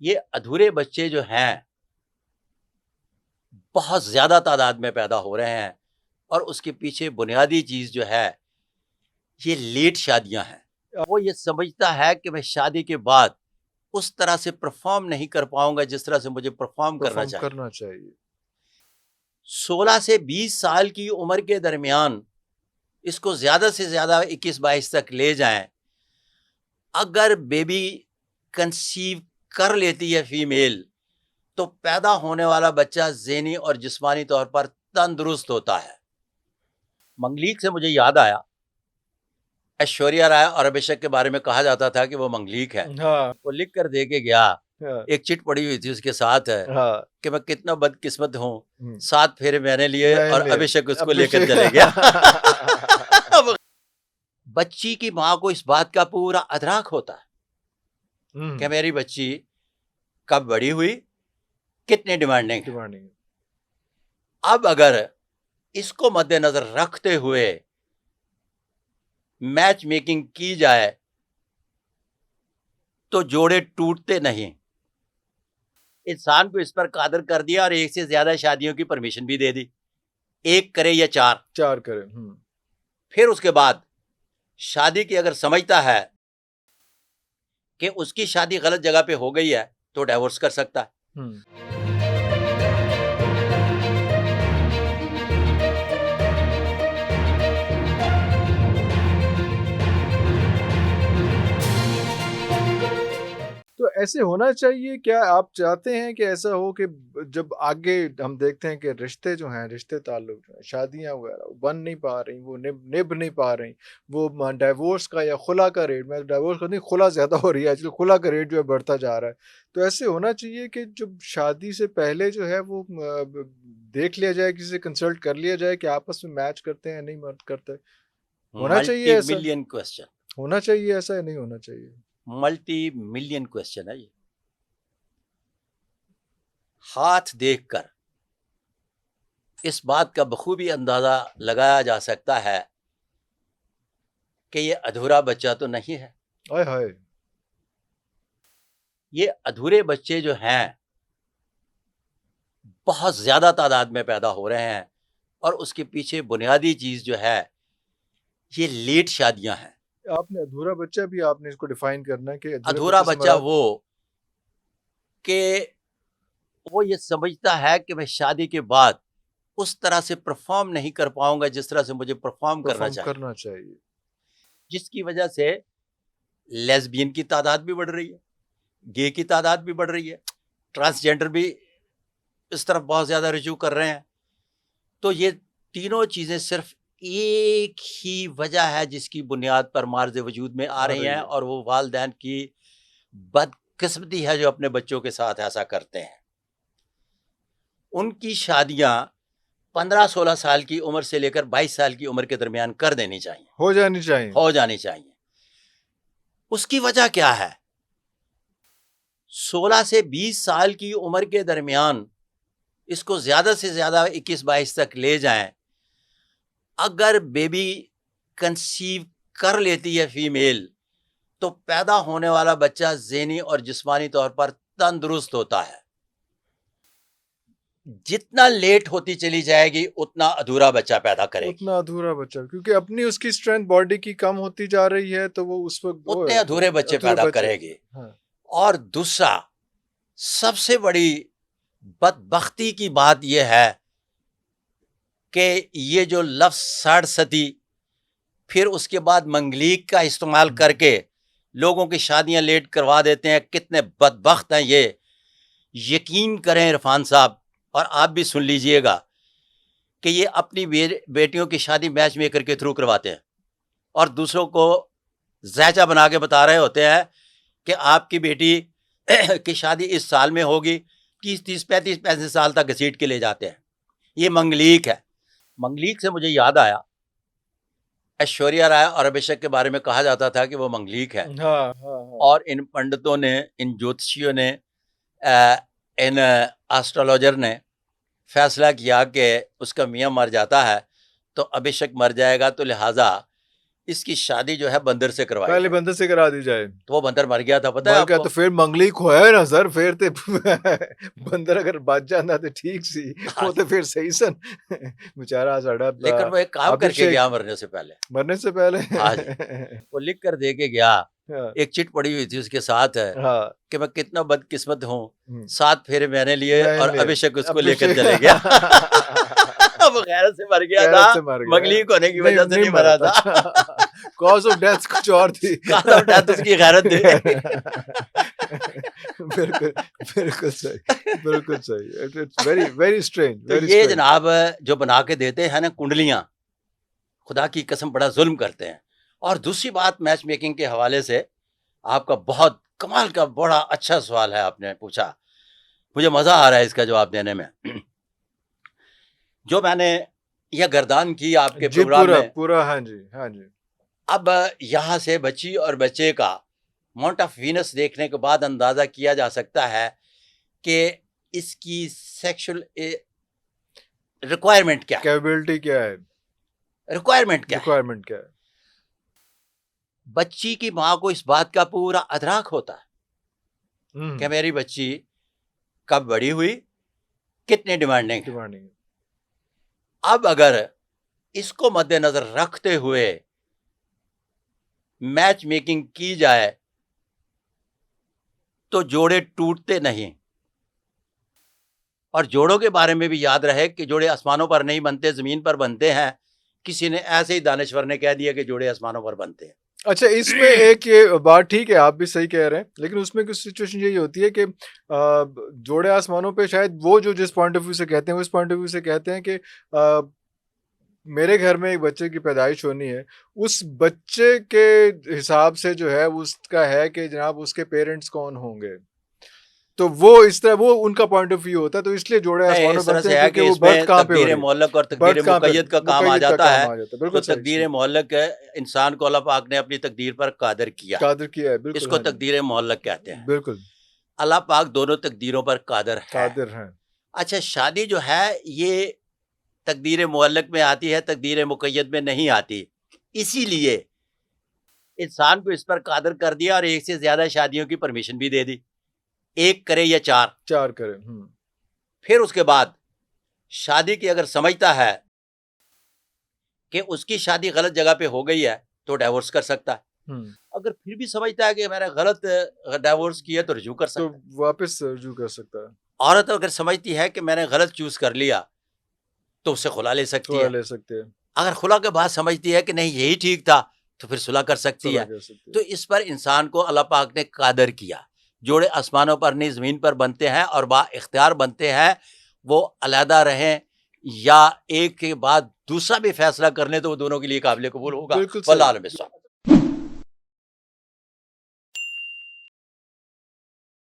ये अधूरे बच्चे जो हैं, बहुत ज़्यादा तादाद में पैदा हो रहे हैं और उसके पीछे बुनियादी चीज़ जो है, ये लेट शादियाँ हैं। वो ये समझता है कि मैं शादी के बाद उस तरह से परफ़ॉर्म नहीं कर पाऊँगा जिस तरह से मुझे परफ़ॉर्म करना परफॉर्म चाहिए। करना चाहिए। 16 से 20 साल की उम्र के दरमियान इसको ज़्यादा से ज़्यादा 21-22 तक ले जाएँ। अगर बेबी कंसीव कर लेती है फीमेल, तो पैदा होने वाला बच्चा ज़हनी और जिस्मानी तौर पर तंदुरुस्त होता है। मंगलीक से मुझे याद आया, ऐश्वर्या राय और अभिषेक के बारे में कहा जाता था कि वो मंगलीक है। हाँ, वो लिख कर दे के गया, हाँ, एक चिट पड़ी हुई थी उसके साथ है हाँ। कि मैं कितना बदकिस्मत हूँ, हुँ, 7 फेरे मैंने लिए और मैंने अभिषेक उसको लेकर अभिषेक चले गया। अब बच्ची की माँ को इस बात का पूरा अदराक होता है कि हुँ, मेरी बच्ची कब बड़ी हुई, कितनी डिमांडिंग है। डिमांडिंग। अब अगर इसको मद्देनजर रखते हुए मैच मेकिंग की जाए तो जोड़े टूटते नहीं। इंसान को इस पर कादर कर दिया और एक से ज्यादा शादियों की परमिशन भी दे दी, एक करे या 4। 4 करें। हुँ, फिर उसके बाद शादी की अगर समझता है कि उसकी शादी गलत जगह पे हो गई है तो डाइवोर्स कर सकता है। हुँ। तो ऐसे होना चाहिए क्या? आप चाहते हैं कि ऐसा हो कि जब आगे हम देखते हैं कि रिश्ते जो हैं, रिश्ते ताल्लुक जो हैं, शादियाँ वगैरह वो बन नहीं पा रही, वो निभ नहीं पा रही, वो डाइवोर्स का या खुला का रेट, मैं डाइवोर्स का नहीं, खुला ज़्यादा हो रही है आजकल, खुला का रेट जो है बढ़ता जा रहा है। तो ऐसे होना चाहिए कि जब शादी से पहले जो है वो देख लिया जाए, किसी से कंसल्ट कर लिया जाए कि आपस में मैच करते हैं या नहीं मर्द करते। होना मल्टी चाहिए ऐसा? मिलियन क्वेश्चन, होना चाहिए ऐसा या नहीं होना चाहिए? मल्टी मिलियन क्वेश्चन है ये। हाथ देखकर इस बात का बखूबी अंदाजा लगाया जा सकता है कि ये अधूरा बच्चा तो नहीं है। आय हाय! ये अधूरे बच्चे जो हैं, बहुत ज़्यादा तादाद में पैदा हो रहे हैं और उसके पीछे बुनियादी चीज़ जो है, ये लेट शादियाँ हैं। आपने अधूरा बच्चा भी आपने इसको डिफाइन करना है कि अधूरे अधूरा बच्चे से बच्चा मुराद। वो कि वो ये समझता है कि मैं शादी के बाद उस तरह से परफ़ॉर्म नहीं कर पाऊँगा जिस तरह से मुझे परफ़ॉर्म करना परफॉर्म चाहिए। करना चाहिए। जिसकी वजह से लेस्बियन की तादाद भी बढ़ रही है, गे की तादाद भी बढ़ रही है, ट्रांसजेंडर भी इस तरफ बहुत ज़्यादा रुजू कर रहे हैं। तो ये तीनों चीज़ें सिर्फ़ एक ही वजह है जिसकी बुनियाद पर मार्ज़ वजूद में आ आ रही रही हैं है। और वो वालिदैन की बदकिस्मती है जो अपने बच्चों के साथ ऐसा करते हैं। उनकी शादियाँ 15-16 साल की उम्र से लेकर 22 साल की उम्र के दरमियान कर देनी चाहिए, हो जानी चाहिए। हो जानी चाहिए। उसकी वजह क्या है? 16 से 20 साल की उम्र के दरमियान इसको ज़्यादा से ज़्यादा 21-22 तक ले जाएँ। अगर बेबी कंसीव कर लेती है फीमेल, तो पैदा होने वाला बच्चा ज़हनी और जिस्मानी तौर पर तंदुरुस्त होता है। जितना लेट होती चली जाएगी, उतना अधूरा बच्चा पैदा करेगी, उतना अधूरा बच्चा क्योंकि अपनी उसकी स्ट्रेंथ बॉडी की कम होती जा रही है तो वो उस वक़्त वो उतने है तो अधूरे बच्चे अधूरे पैदा बच्चे। करेगी। हाँ। और दूसरा, सबसे बड़ी बदबख्ती की बात यह है कि ये जो लफ्ज़ साड़सती, फिर उसके बाद मंगलीक का इस्तेमाल हुँ। करके लोगों की शादियां लेट करवा देते हैं। कितने बदबख्त हैं ये। यकीन करें इरफान साहब, और आप भी सुन लीजिएगा कि ये अपनी बेटियों की शादी मैच मेकर के थ्रू करवाते हैं और दूसरों को ज़ैचा बना के बता रहे होते हैं कि आपकी बेटी की शादी इस साल में होगी। 30-30, 35-35 साल तक घसीट के ले जाते हैं। ये मंगलीक है। मंगलीक से मुझे याद आया, ऐश्वर्या राय और अभिषेक के बारे में कहा जाता था कि वो मंगलीक है। हाँ, हाँ, हाँ। और इन पंडितों ने, इन ज्योतिषियों ने, इन एस्ट्रोलॉजर ने फैसला किया कि उसका मियाँ मर जाता है तो अभिषेक मर जाएगा, तो लिहाजा इसकी शादी जो है बंदर से करवाई पहले जाए। बंदर से करा दी जाए। तो वो बंदर मर गया था, पता है मर गया आपको? तो फिर मंगली खोया ना सर, फिर ते बंदर अगर बच जाता तो ठीक सी, हाँ वो जी। तो फिर सही सन बेचारा साड़ा लेकिन वो एक काम आबिद करके शेख गया मरने से पहले। मरने से पहले। हाँ जी, वो लिख कर दे के गया, हाँ, एक चिट पड़ी हुई थी उसके साथ हाँ, कि मैं कितना बदकिस्मत हूँ, हुँ, 7 फेरे मैंने लिए मैंने और लिए, अभिषेक उसको लेकर अभिषेक चले गया। वो गैरत से मर गया था, गैरत से मर गया। मंगलीक होने की नहीं, वजह से नहीं नहीं मरा था। अच्छा। कॉज़ ऑफ डेथ कुछ और थी। कॉज़ ऑफ डेथ उसकी गैरत थी। बिल्कुल, बिल्कुल सही, बिल्कुल सही। इट्स वेरी वेरी स्ट्रेंज, तो वेरी ये स्ट्रेंज। जनाब जो बना के देते हैं ना कुंडलियाँ, खुदा की कसम बड़ा ज़ुल्म करते हैं। और दूसरी बात मैच मेकिंग के हवाले से आपका बहुत कमाल का बड़ा अच्छा सवाल है आपने पूछा। मुझे मज़ा आ रहा है इसका जवाब देने में। जो मैंने यह गर्दान की आपके जी, प्रोग्राम पूरा, में, पूरा हाँ जी, हाँ जी। अब यहाँ से बच्ची और बच्चे का माउंट ऑफ वीनस देखने के बाद अंदाज़ा किया जा सकता है कि इसकी सेक्सुअल रिक्वायरमेंट क्या है? कैपेबिलिटी क्या है? रिक्वायरमेंट क्या है? रिक्वायरमेंट क्या है? बच्ची की माँ को इस बात का पूरा अदराक होता है कि हुँ, मेरी बच्ची कब बड़ी हुई, कितनी डिमांडिंग है। डिमांडिंग। अब अगर इसको मद्देनजर रखते हुए मैच मेकिंग की जाए तो जोड़े टूटते नहीं। और जोड़ों के बारे में भी याद रहे कि जोड़े आसमानों पर नहीं बनते, जमीन पर बनते हैं। किसी ने ऐसे ही दानिश्वर ने कह दिया कि जोड़े आसमानों पर बनते हैं। अच्छा, इसमें एक ये बात ठीक है, आप भी सही कह रहे हैं, लेकिन उसमें कुछ सिचुएशन यही होती है कि जोड़े आसमानों पे शायद वो जो जिस पॉइंट ऑफ व्यू से कहते हैं, वो इस पॉइंट ऑफ व्यू से कहते हैं कि मेरे घर में एक बच्चे की पैदाइश होनी है, उस बच्चे के हिसाब से जो है उसका है कि जनाब उसके पेरेंट्स कौन होंगे। तो वो इस तरह वो उनका पॉइंट ऑफ व्यू होता है, तो इसलिए जोड़े नहीं, आसमानों इस पे तरह बनते से हैं है क्योंकि कि वो बर्थ इसमें कहाँ पे हो तकदीर रही है? मोहल्लक और तकदीर बर्थ कहाँ पे? मुक़य्यद का काम आ मुक़य्यद का जाता काम है। आ जाता है, तो बिल्कुल सही, तकदीर सही। मोहल्लक इंसान को अल्लाह पाक ने अपनी तकदीर पर कादिर किया। कादिर किया है, बिल्कुल, इसको हाँ जी। तकदीर मोहल्लक कहते हैं। बिल्कुल, अल्लाह पाक दोनों तकदीरों पर कादिर है। कादिर हैं। अच्छा, शादी जो है ये तकदीर मोहल्लक में आती है, तकदीर मुक़य्यद में नहीं आती। इसीलिए इंसान को इस पर कादिर कर दिया और एक से ज़्यादा शादियों की परमिशन भी दे दी। 1 करे या 4। 4 करें, हुँ। फिर उसके बाद शादी की अगर समझता है कि उसकी शादी गलत जगह पे हो गई है तो डाइवोर्स कर सकता है। हुँ, अगर फिर भी समझता है कि मैंने गलत डाइवोर्स किया तो रुजू कर तो सकता है। वापस रुजू कर सकता है, औरत अगर समझती है कि मैंने गलत चूज़ कर लिया तो उससे खुला ले सकती थोड़ा है। ले सकते हैं, अगर खुला के बाद समझती है कि नहीं यही ठीक था तो फिर सुलह कर सकती सुलह है। कर सकते तो हैं। इस पर इंसान को अल्लाह पाक ने कादर किया। जोड़े आसमानों पर नहीं ज़मीन पर बनते हैं और बाइख्तियार बनते हैं। वो अलहदा रहें या एक के बाद दूसरा भी फैसला कर लें तो वो दोनों के लिए काबिल कबूल होगा। बिल्कुल वल्लाह सही। आलम बिस्सवाब।